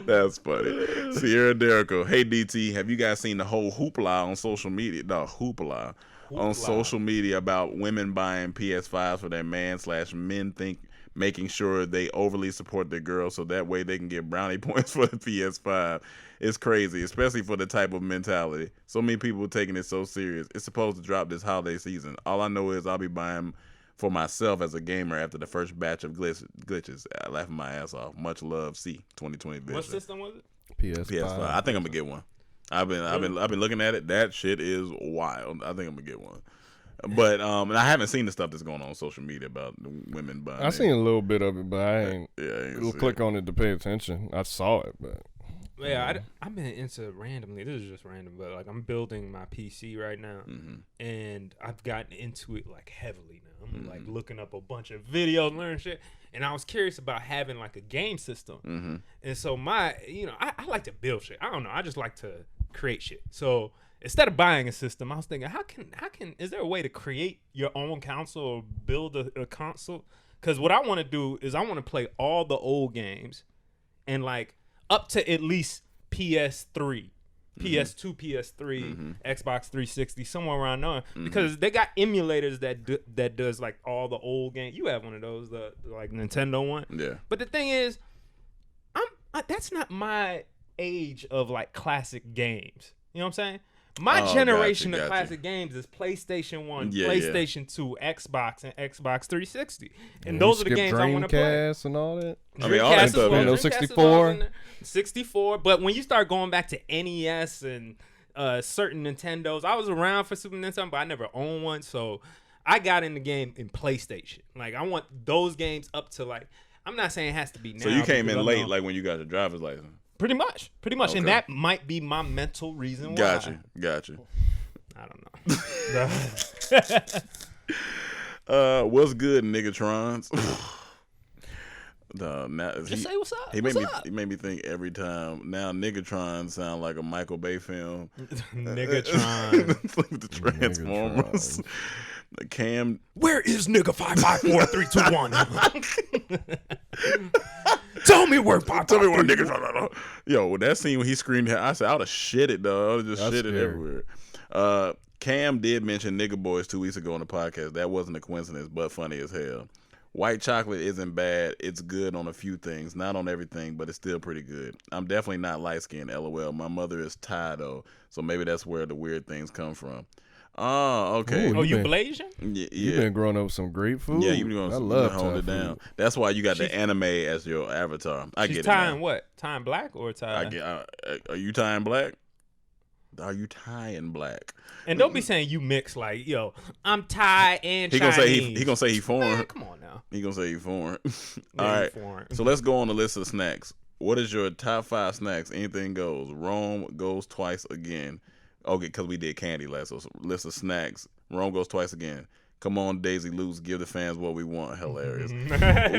That's funny. Sierra Derrico, hey DT, have you guys seen the whole hoopla on social media? No, hoopla on social media about women buying PS5s for their man/men making sure they overly support their girls so that way they can get brownie points for the PS5. It's crazy, especially for the type of mentality. So many people taking it so serious. It's supposed to drop this holiday season. All I know is I'll be buying for myself as a gamer after the first batch of glitches. I laughing my ass off. Much love, C 2020 vision.
What system was it?
PS5. I think I'm gonna get one. I've been looking at it. That shit is wild. I think I'm gonna get one. But and I haven't seen the stuff that's going on social media about the women buying.
I seen a little bit of it, but I ain't click on it to pay attention. I saw it, but
yeah, I've been into randomly. This is just random, but like I'm building my PC right now, and I've gotten into it like heavily now. I'm like looking up a bunch of videos, learning shit, and I was curious about having like a game system. And so I like to build shit. I don't know. I just like to create shit. So instead of buying a system, I was thinking, how can is there a way to create your own console or build a console? Because what I want to do is I want to play all the old games and like up to at least PS3, PS2, PS3, Xbox 360, somewhere around there. Because they got emulators that does like all the old games. You have one of those, the like Nintendo one.
Yeah.
But the thing is, that's not my age of like classic games. You know what I'm saying? My generation of classic games is PlayStation 1, PlayStation 2, Xbox, and Xbox 360. And those are the games I want to play.
Dreamcast and all that.
I mean, all that stuff.
No 64.
64. But when you start going back to NES and certain Nintendos, I was around for Super Nintendo, but I never owned one. So I got in the game in PlayStation. Like, I want those games up to, like, I'm not saying it has to be now.
So you came in late, like when you got your driver's license?
Pretty much. Okay. And that might be my mental reason why.
Gotcha.
I don't know.
What's good, niggatrons?
Just say what's up.
He made me think every time. Now Niggatron sound like a Michael Bay film.
Niggatron.
Like the Transformers. The Cam.
Where is nigga 554-321? Tell me where
Niggatron. Yo, that scene when he screamed, I said I would have shit it, dog. I would have just shit it everywhere. Cam did mention Nigga Boys 2 weeks ago on the podcast. That wasn't a coincidence, but funny as hell. White chocolate isn't bad. It's good on a few things. Not on everything, but it's still pretty good. I'm definitely not light-skinned, LOL. My mother is Thai, though, so maybe that's where the weird things come from. Oh, okay.
Ooh, you Blasian?
Yeah.
You've been growing up with some great food.
Yeah, you've been growing up with some hold it down. Food. That's why you got the anime as your avatar. I get it.
Thai and what? Thai and black or Thai?
Are you Thai and black? Are you Thai and black?
And don't be saying you mix like, yo, I'm Thai and
Chinese. He gonna say he foreign.
Man, come on now.
He gonna say he foreign. All right. Foreign. So let's go on the list of snacks. What is your top 5 snacks? Anything goes. Rome goes twice again. Okay, because we did candy last. So list of snacks. Rome goes twice again. Come on, Daisy Loops. Give the fans what we want. Hilarious.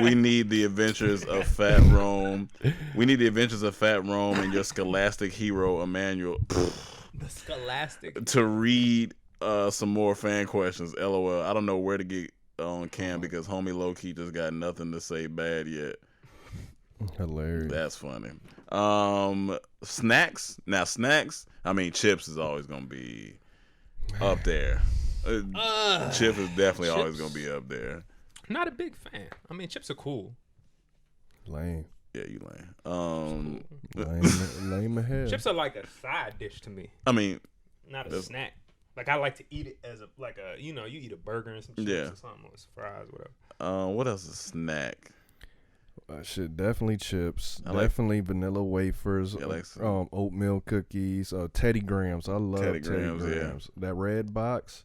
We need the adventures of Fat Rome. We need the adventures of Fat Rome and your scholastic hero, Emmanuel.
The scholastic.
To read some more fan questions. LOL. I don't know where to get on Cam because homie low-key just got nothing to say bad yet.
Hilarious.
That's funny. Snacks. Now, snacks. I mean, chips is always going to be up there. Chips is definitely always going to be up there.
Not a big fan. I mean, chips are cool.
Lame.
Yeah, you lame.
Lame ahead.
Chips are like a side dish to me.
I mean,
not a snack. Like I like to eat it as you eat a burger and some chips or something, or some fries, whatever.
What else is a snack?
Shit, definitely chips. Definitely vanilla wafers. Oatmeal cookies. Teddy Grahams. I love Teddy Grahams. Yeah. That red box.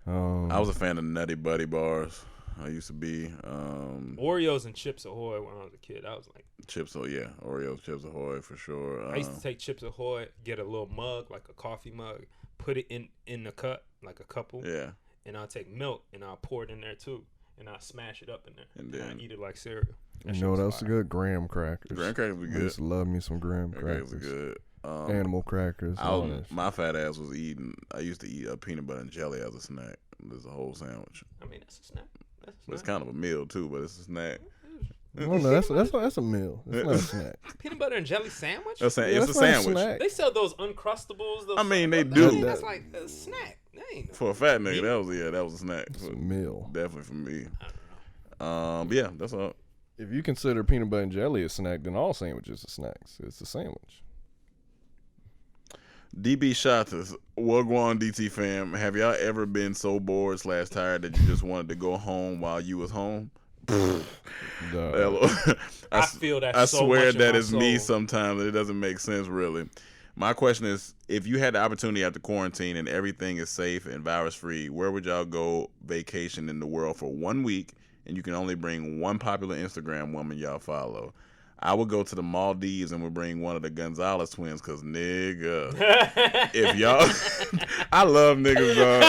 I was a fan of Nutty Buddy bars. I used to be.
Oreos and Chips Ahoy when I was a kid. I was like
Chips Ahoy, yeah. Oreos, Chips Ahoy for sure.
I used to take Chips Ahoy, get a little mug, like a coffee mug, put it in the cup, like a couple.
Yeah.
And I'll take milk and I'll pour it in there too. And I'll smash it up in there.
And then
I eat it like cereal.
You know what else is good? Graham crackers.
Graham crackers are good.
I used to love me some graham crackers.
Are good.
Animal crackers.
My fat ass was eating. I used to eat peanut butter and jelly as a snack. There's a whole sandwich.
I mean, that's a snack.
It's kind of a meal too, but it's a snack.
Oh no, that's a meal. It's not a snack.
Peanut butter and jelly sandwich?
It's a sandwich.
They sell those Uncrustables.
I mean, they do.
That's like a snack.
For a fat nigga, that was a snack.
It's a meal.
Definitely for me. But yeah, that's all.
If you consider peanut butter and jelly a snack, then all sandwiches are snacks. It's a sandwich.
DB Shotters, Wagwan DT fam, have y'all ever been so bored / tired that you just wanted to go home while you was home?
I feel that.
I swear that is me sometimes. It doesn't make sense really. My question is, if you had the opportunity after quarantine and everything is safe and virus free, where would y'all go vacation in the world for 1 week and you can only bring one popular Instagram woman y'all follow? I would go to the Maldives and would bring one of the Gonzalez twins because, nigga, if y'all... I love niggas, dog.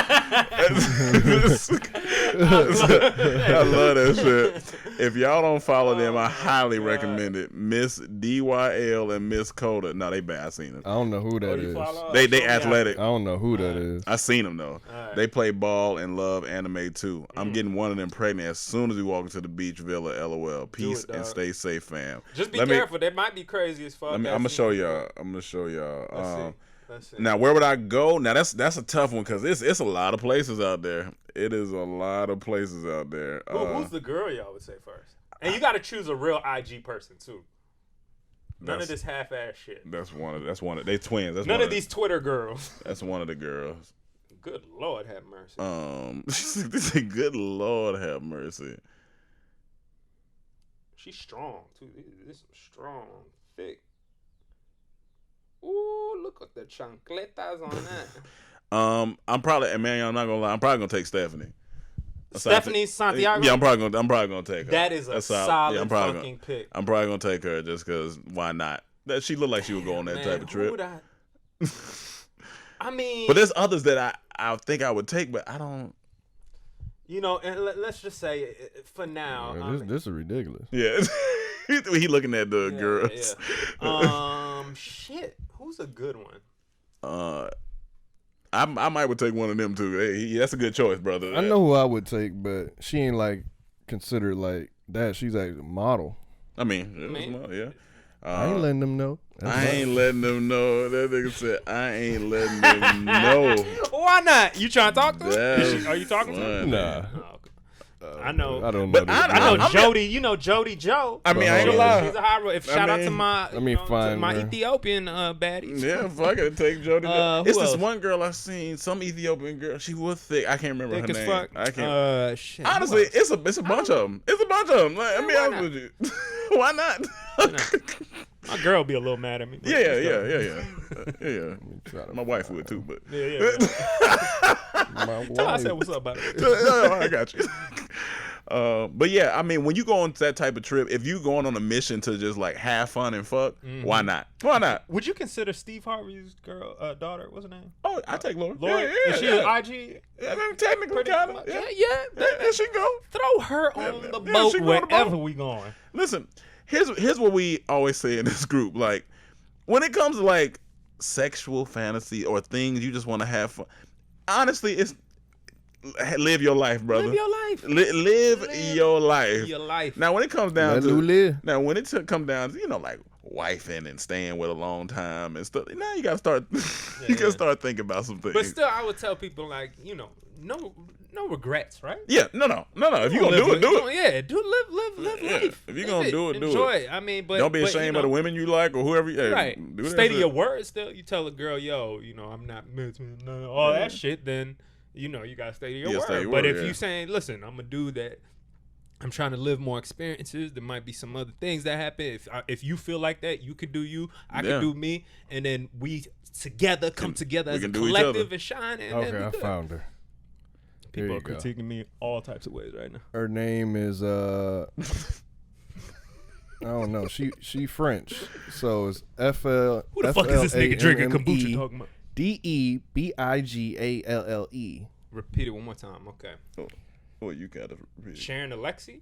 I love that shit. If y'all don't follow them, I highly recommend it. Miss DYL and Miss Coda. No, they bad. I seen them.
I don't know who that is.
They athletic.
I don't know who that is.
I seen them, though. Right. They play ball and love anime, too. I'm getting one of them pregnant as soon as we walk into the beach villa, LOL. Peace and stay safe, fam.
Just be careful. They might be crazy as fuck.
I'm gonna show y'all. Let's see. Now, where would I go? Now, that's a tough one because it's a lot of places out there. It is a lot of places out there.
Who's the girl y'all would say first? And you got to choose a real IG person too. None of this half-ass shit.
That's one of they twins. That's
none of these Twitter girls.
That's one of the girls.
Good Lord have mercy.
Good Lord have mercy.
She's strong too. This is strong, thick. Ooh, look at the chancletas on that.
I'm probably not gonna lie. I'm probably gonna take Stephanie.
Stephanie Santiago.
Yeah, I'm probably gonna take her.
That is a solid fucking pick.
I'm probably gonna take her just because. Why not? That she looked like she would go on that type of trip.
I mean,
but there's others that I think I would take, but I don't.
You know, and let's just say for now,
this is ridiculous.
Yeah, he looking at the girls.
Yeah. Shit, who's a good one?
I might would take one of them too. Hey, that's a good choice, brother.
I know who I would take, but she ain't like considered like that. She's like a model.
I mean, yeah.
I ain't letting them know.
I ain't letting them know. That nigga said, I ain't letting them know.
Why not? You trying to talk to her? Are you talking to her?
Nah.
I know.
I don't know.
I know Jody. You know Jody Joe.
I mean, I ain't gonna lie.
She's a high road. Shout out to my,
find
my Ethiopian baddies.
Yeah, fuck it. Take Jody. It's
this
one girl I seen. Some Ethiopian girl. She was thick. I can't remember her name.
Fuck.
I can't.
Shit.
Honestly, it's a bunch of them. It's a bunch of them. Like, be honest with you. Why not?
My girl will be a little mad at me.
Yeah. My wife would too, but
yeah. Tell her I said what's up about it.
I got you. But yeah, I mean, when you go on that type of trip, if you going on a mission to just like have fun and fuck, why not? Why not?
Would you consider Steve Harvey's daughter? What's her name?
Oh, I take Laura.
Laura? Is she an IG?
Yeah, technically kind of.
Yeah.
There she go.
Throw her on the boat wherever we going.
Listen, here's what we always say in this group. Like, when it comes to like sexual fantasy or things you just want to have fun, honestly, it's live your life, brother.
Live your life.
Live your life.
Your life.
Now, when it comes down to come down to like wifing and staying with a long time and stuff, now you gotta start. You gotta start thinking about some things.
But still, I would tell people like, no regrets, right?
Yeah, no. If you gonna do it, do it.
Yeah, live life.
If you gonna do it, do
enjoy
it.
I mean, but
don't be ashamed of the women you like or whoever.
Right. Stay to your word. Still, you tell a girl, I'm not all that shit. Then you gotta stay to your word. But if you saying, listen, I'm a dude that I'm trying to live more experiences. There might be some other things that happen. If you feel like that, you could do you. I could do me, and then we together come together as a collective and shine. And
okay, I found her.
People are critiquing me all types of ways right now.
Her name is I don't know. She French, so it's FL.
Who the fuck is this nigga drinking kombucha talking about?
DEBIGALLE.
Repeat it one more time. Okay.
Oh, you gotta repeat it.
Sharon Alexi.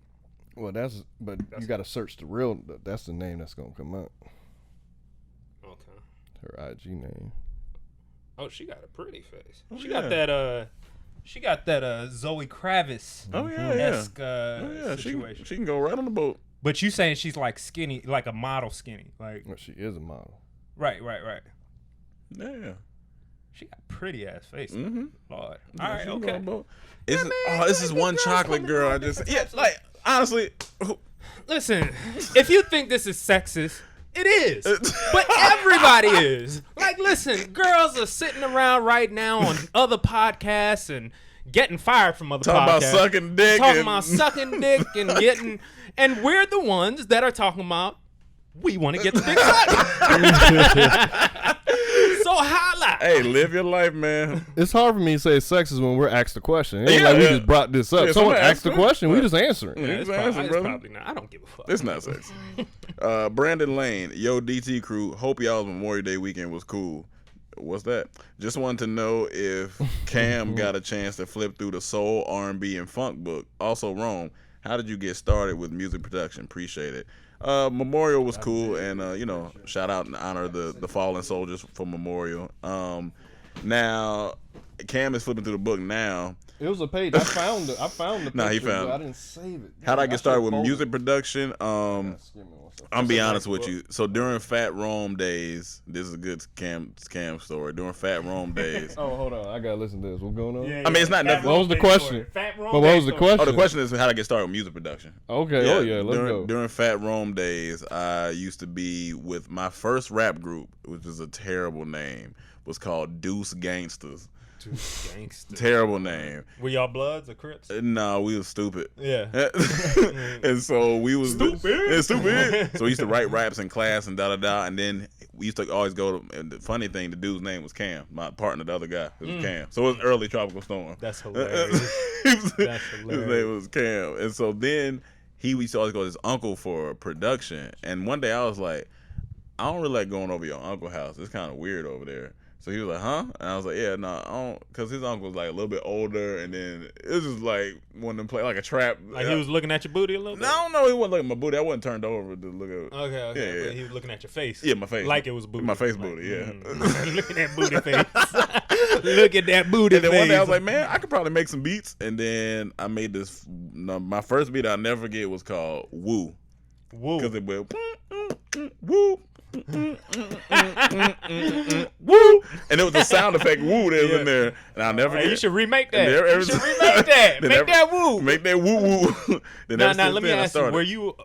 Well, you gotta search the real. That's the name that's gonna come up.
Okay.
Her IG name.
Oh, she got a pretty face. She got that. She got that Zoe Kravitz esque situation.
She can go right on the boat.
But you saying she's like skinny, like a model skinny, like?
Well, she is a model.
Right.
Yeah.
She got pretty ass face.
Mm-hmm.
Lord. All right. Okay.
This is one chocolate girl. Honestly.
Listen, if you think this is sexist, it is. But everybody is. Like, listen, girls are sitting around right now on other podcasts and getting fired from other podcasts.
Talking about sucking dick
and getting, and we're the ones that are talking about we want to get the dick sucked. So holla.
Hey, live your life, man.
It's hard for me to say sexist when we're asked the question. It ain't like we just brought this up. Someone asked the question, we just answer it.
It's
probably not. I don't give a fuck.
It's not sexist. Brandon Lane, yo DT crew, hope y'all's Memorial Day weekend was cool. What's that? Just wanted to know if Cam got a chance to flip through the soul, R&B, and funk book. Also, Rome, how did you get started with music production? Appreciate it. Memorial was cool, and shout out and honor the fallen soldiers for Memorial. Now Cam is flipping through the book now.
It was a page. I found the picture,
Nah, he found
but I didn't save it.
How'd I get started with music
it.
production? I'm be honest with you. So during Fat Rome days, this is a good scam story. During Fat Rome days.
Oh, hold on. I gotta listen to this. What's going on?
Yeah,
I mean, it's not nothing.
What was the question? What was the question?
Oh, the question is how I get started with music production.
Okay. Let's go.
During Fat Rome days, I used to be with my first rap group, which is a terrible name. Was called Deuce Gangsters. Terrible name.
Were y'all Bloods or Crips?
No, we was stupid.
Yeah.
And so we was
stupid.
So we used to write raps in class and and then we used to always go to. And the funny thing, the dude's name was Cam, my partner, the other guy. It was Cam. So it was early Tropical Storm.
That's hilarious.
His name was Cam, and so then he used to always go to his uncle for production. And one day I was like, I don't really like going over your uncle's house. It's kind of weird over there. So he was like, huh? And I was like, yeah, no, I don't, because his uncle was like a little bit older, and then it was just like one of them play like a trap.
Like he was looking at your booty a little bit?
No, he wasn't looking at my booty. I wasn't turned over to look at.
Okay.
Yeah.
But he was looking at your face.
Yeah, my face.
Like it was booty.
My face booty, yeah.
Looking at booty face. Look at that booty face.
And then one day I was like, man, I could probably make some beats. And then I made this, my first beat I'll never forget was called Woo.
Woo.
Because it went, woo. Woo, and it was the sound effect woo that was in there, and I'll never.
You should remake that. You should remake that. Make that woo.
Make that woo woo.
Now let me ask you: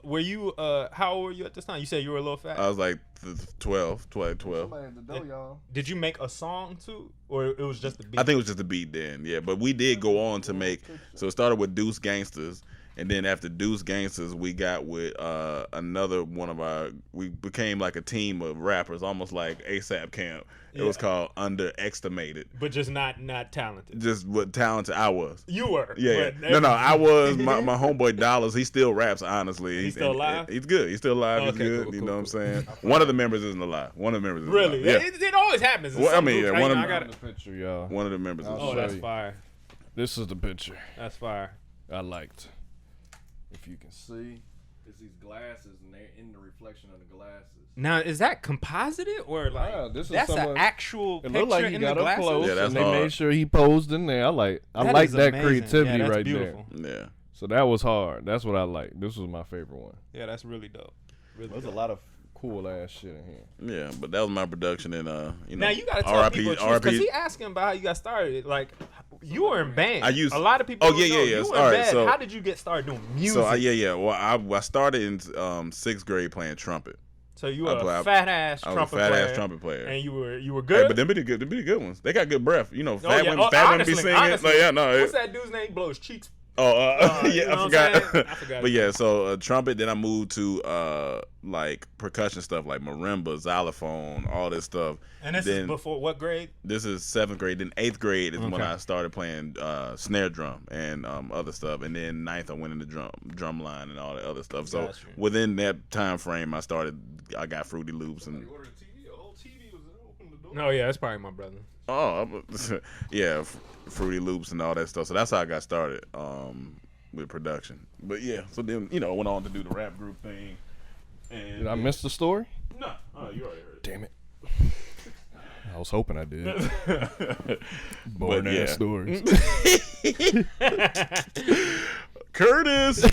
Were you? How old were you at this time? You said you were a little fat.
I was like 12.
Did you make a song too, or it was just a beat?
I think it was just a beat then. Yeah, but we did go on to make. So it started with Deuce Gangsters. And then after Deuce Gangsters, we got with another one of our. We became like a team of rappers, almost like ASAP Camp. It was called Underestimated.
But just not talented.
Just what talented I was.
You were.
Yeah. No, I was. My homeboy Dollars, he still raps, honestly.
He's still alive?
He's good. He's still alive. He's good.
Cool,
you know what I'm saying? One of the members isn't alive.
Really?
Yeah.
It always happens.
Well, I mean, yeah.
One of the picture, y'all.
One of the members.
Oh, that's fire.
This is the picture.
That's fire.
I liked. If you can see, it's these glasses, and they're in the reflection of the glasses.
Now, is that composited or like
this is
that's an actual picture
looked like he
in
got
the
up
glasses?
close,
Yeah, that's
and they
hard.
made sure he posed in there. I like that creativity right
beautiful.
there. Yeah.
So that was hard. That's what I like. This was my favorite one.
Yeah, that's really dope.
There's a lot of cool ass shit in here.
Yeah, but that was my production, and
Now you gotta tell people the truth, because he asking about how you got started. Like, you were in band. A lot of people.
Oh yeah.
You were in band. So, how did you get started doing music?
So Well, I started in 6th grade playing trumpet.
So you were a fat ass trumpet player, and you were good.
Hey, but them be the good ones. They got good breath. You know, fat women be singing.
Honestly, what's that dude's name? Blows cheeks.
Yeah, I forgot. But yeah, so trumpet. Then I moved to like percussion stuff, like marimba, xylophone, all this stuff.
And this is before what grade?
This is 7th grade. Then 8th grade is when I started playing snare drum and other stuff. And then 9th I went into drum line and all that other stuff. So within that time frame, I got Fruity Loops and.
Oh yeah, that's probably my brother.
Oh yeah, Fruity Loops and all that stuff. So that's how I got started with production. But yeah, so then I went on to do the rap group thing. And
did I miss the story?
No, you already heard it.
Damn it. I was hoping I did. Boring ass stories.
Curtis. All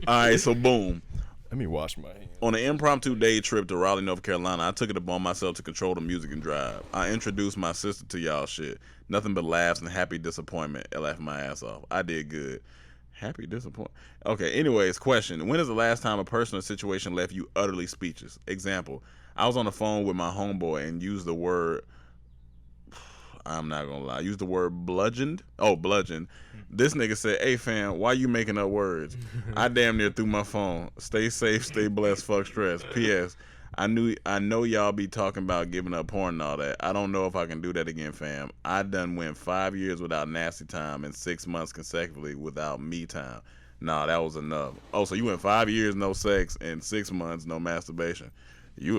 right, so boom.
Let me wash my hands.
On an impromptu day trip to Raleigh, North Carolina, I took it upon myself to control the music and drive. I introduced my sister to y'all shit. Nothing but laughs and happy disappointment. I laughed my ass off. I did good. Happy disappointment. Okay, anyways, question. When is the last time a person or situation left you utterly speechless? Example, I was on the phone with my homeboy and used the word, I'm not gonna lie, used the word bludgeoned. Oh, bludgeoned. This nigga said, hey fam, why you making up words? I damn near threw my phone. Stay safe, stay blessed, fuck stress. P.S. I know y'all be talking about giving up porn and all that. I don't know if I can do that again, fam. I done went 5 years without nasty time and 6 months consecutively without me time. Nah, that was enough. Oh, so you went 5 years no sex and 6 months no masturbation. You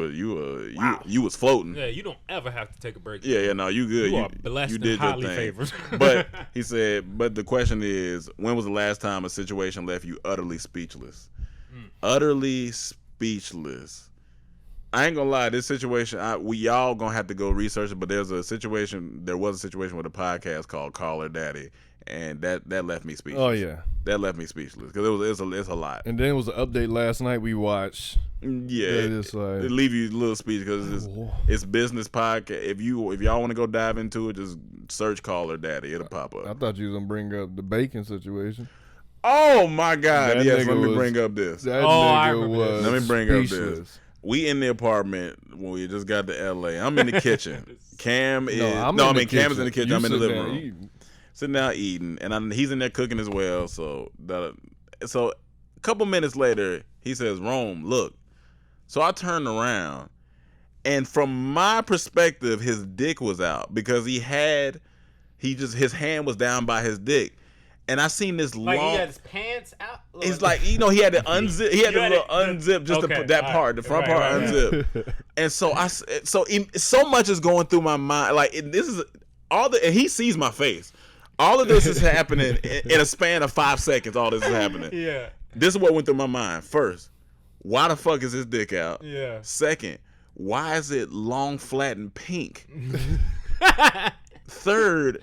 was floating.
Yeah, you don't ever have to take a break.
Yeah, no, you good.
You are blessed and
did
highly
your thing.
favored.
But he said, but the question is, when was the last time a situation left you utterly speechless? Utterly speechless. I ain't gonna lie, this situation, we all gonna have to go research it, but there was a situation with a podcast called Call Her Daddy, and that left me speechless.
Oh yeah,
that left me speechless because it's a lot.
And then it was an update last night we watched.
Yeah, it leave you a little speech because it's business podcast. If y'all want to go dive into it, just search Call Her Daddy. It'll pop up.
I thought you was gonna bring up the bacon situation.
Oh my God! Yes, let me bring up this.
I remember.
Let me bring up this. We in the apartment when we just got to LA. I'm in the kitchen. Cam is Cam is in the kitchen. I'm in the living room, sitting down eating, and he's in there cooking as well. So a couple minutes later, he says, "Rome, look." So I turned around, and from my perspective, his dick was out because his hand was down by his dick. And I seen this
like
long.
He had his pants out.
It's like he had to unzip. He had to unzip just to put that part, the front part unzip. And so much is going through my mind. Like this is all and he sees my face. All of this is happening in a span of 5 seconds. All this is happening.
Yeah.
This is what went through my mind. First, why the fuck is his dick out?
Yeah.
Second, why is it long, flat, and pink? Third,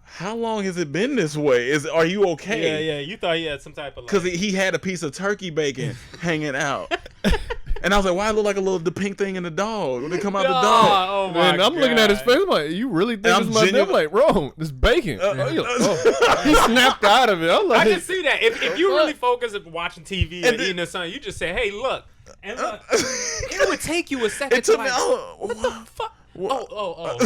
how long has it been this way? Are you okay?
Yeah. You thought he had some type of
because he had a piece of turkey bacon hanging out, and I was like, "Why it look like the pink thing in the dog when they come out the dog?"
Oh my
and I'm looking at his face. I'm like, "You really think this is my name?" Like, bro, this bacon. He snapped out of it. I'm like,
I can see that. If you really focus on watching TV and eating something, you just say, "Hey, look," and look, it would take you a second to like, what the fuck? Oh.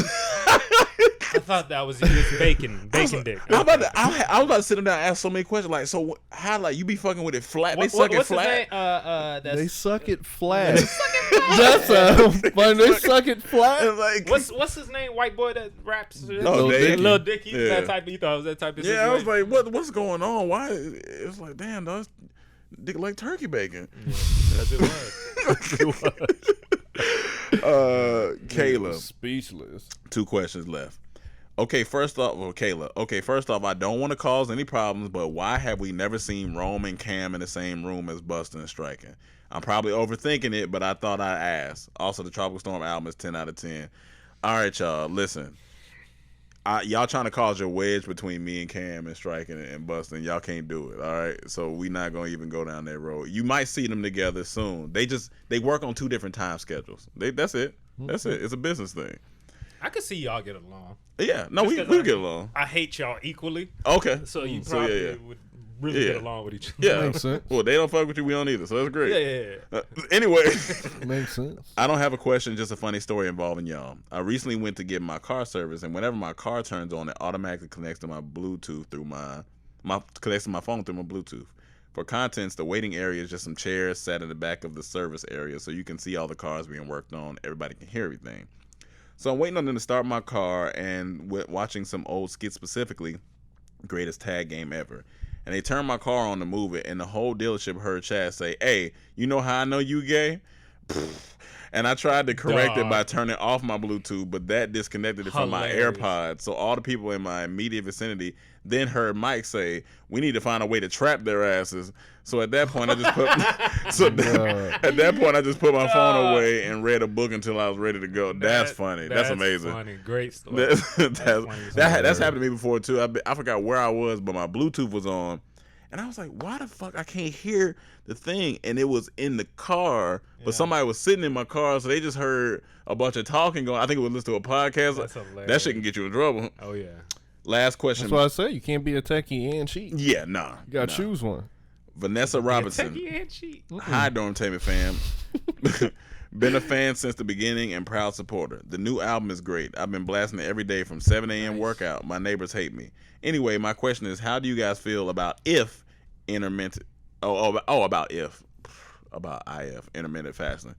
I thought that was his bacon dick.
I was about to sit him down and ask so many questions. Like, so how, like, you be fucking with it flat? They suck it flat?
They suck it flat. That's they suck it flat.
Like,
what's his name? White boy that raps?
Lil
Dick. He thought it was that type of situation.
I was like, what's going on? Why? It was like, damn, dog, dick like turkey bacon.
Yes, it was.
Kayla.
Speechless.
2 questions left. Okay, first off, Kayla. I don't want to cause any problems, but why have we never seen Rome and Cam in the same room as Busta and Striking? I'm probably overthinking it, but I thought I'd ask. Also, the Tropical Storm album is 10 out of 10. All right, y'all, listen. Y'all trying to cause your wedge between me and Cam and Striking and Busta, and y'all can't do it, all right? So we not going to even go down that road. You might see them together soon. They work on 2 different time schedules. That's it. That's it. It's a business thing.
I could see y'all get along.
Yeah, no, we get along.
I hate y'all equally.
Okay.
So you probably would really get along with each other.
Yeah. Makes sense. Well, they don't fuck with you, we don't either, so that's great.
Yeah.
Anyway.
Makes sense.
I don't have a question, just a funny story involving y'all. I recently went to get my car service, and whenever my car turns on, it automatically connects to my Bluetooth through connects to my phone through my Bluetooth. For contents, the waiting area is just some chairs sat in the back of the service area, so you can see all the cars being worked on. Everybody can hear everything. So I'm waiting on them to start my car and watching some old skits, specifically greatest tag game ever. And they turned my car on to move it, and the whole dealership heard Chad say, "Hey, you know how I know you gay?" And I tried to correct it by turning off my Bluetooth, but that disconnected it from my AirPods. So all the people in my immediate vicinity then heard Mike say, "We need to find a way to trap their asses." So at that point, I just put my phone away and read a book until I was ready to go. That's funny. That's amazing.
Funny. Great story.
That's happened to me before too. I forgot where I was, but my Bluetooth was on, and I was like, "Why the fuck I can't hear the thing?" And it was in the car, but somebody was sitting in my car, so they just heard a bunch of talking going. I think it was listening to a podcast.
That's hilarious.
That shit can get you in trouble.
Oh yeah.
Last question.
That's why I say you can't be a techie and cheat.
Yeah, nah.
You gotta choose one.
Vanessa Robinson.
Techie and cheat.
Hi, Dormtainment fam. Been a fan since the beginning and proud supporter. The new album is great. I've been blasting it every day from 7 a.m. workout. My neighbors hate me. Anyway, my question is, how do you guys feel about intermittent fasting?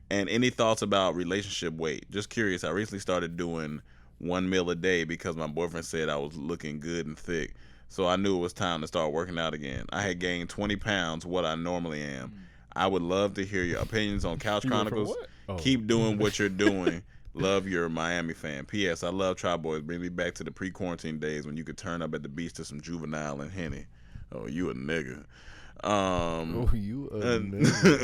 And any thoughts about relationship weight? Just curious. I recently started doing 1 meal a day because my boyfriend said I was looking good and thick. So I knew it was time to start working out again. I had gained 20 pounds, what I normally am. I would love to hear your opinions on Couch Chronicles. Keep doing what you're doing. Love, your Miami fan. P.S. I love Tri Boys. Bring me back to the pre-quarantine days when you could turn up at the beach to some Juvenile and Henny. Oh, you a nigga.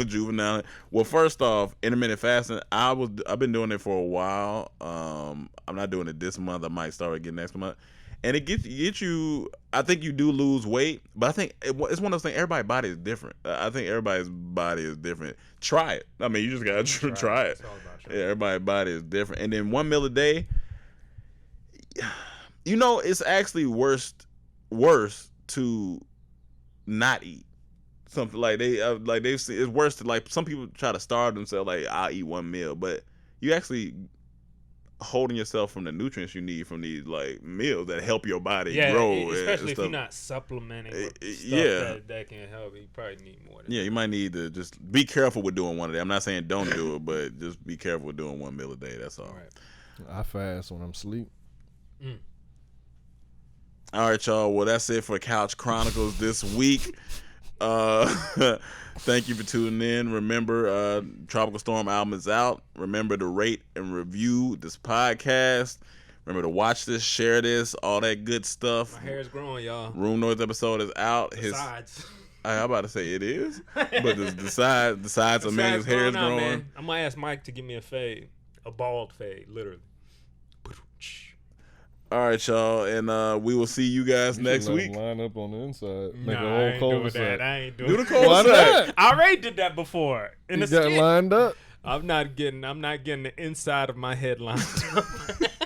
Juvenile. Well, first off, intermittent fasting. I've been doing it for a while. I'm not doing it this month. I might start again next month. and it gets you. I think you do lose weight, but I think it's one of those things. Everybody's body is different. I think everybody's body is different. Try it. I mean, you just gotta try it. Yeah, everybody's body is different. And then 1 meal a day. You know, it's actually worse to not eat. Something like they've seen, it's worse to, like, some people try to starve themselves, like, I'll eat 1 meal, but you actually holding yourself from the nutrients you need from these, like, meals that help your body grow.
Especially if you're not supplementing with stuff that can help. You probably need more.
You might need to just be careful with doing one a day. I'm not saying don't do it, but just be careful with doing 1 meal a day. That's all.
Right. I fast when I'm asleep.
All right, y'all. Well, that's it for Couch Chronicles this week. Thank you for tuning in. Remember, Tropical Storm album is out. Remember to rate and review this podcast. Remember to watch this, share this, all that good stuff.
My hair is growing, y'all.
Room Noise episode is out.
Sides.
I'm about to say it is, but the sides are man, his hair is growing. Man.
I might ask Mike to give me a fade, a bald fade, literally.
All right, y'all, and we will see you guys next week.
Line up on the inside.
Make a whole cul-de-sac. I ain't doing that.
Do the cul-de-sac.
I already did that before.
You got lined up?
I'm not getting the inside of my head lined up.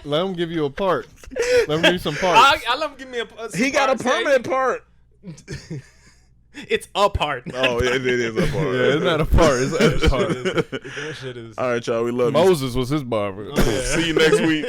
Let him give you a part. Let him give you some parts.
I let him give me a
He got a permanent part.
It's a part.
Oh, it is a part.
Yeah, it's not a part. It's a part.
That shit is.
All right, y'all. We love
Moses was his barber.
See you next week.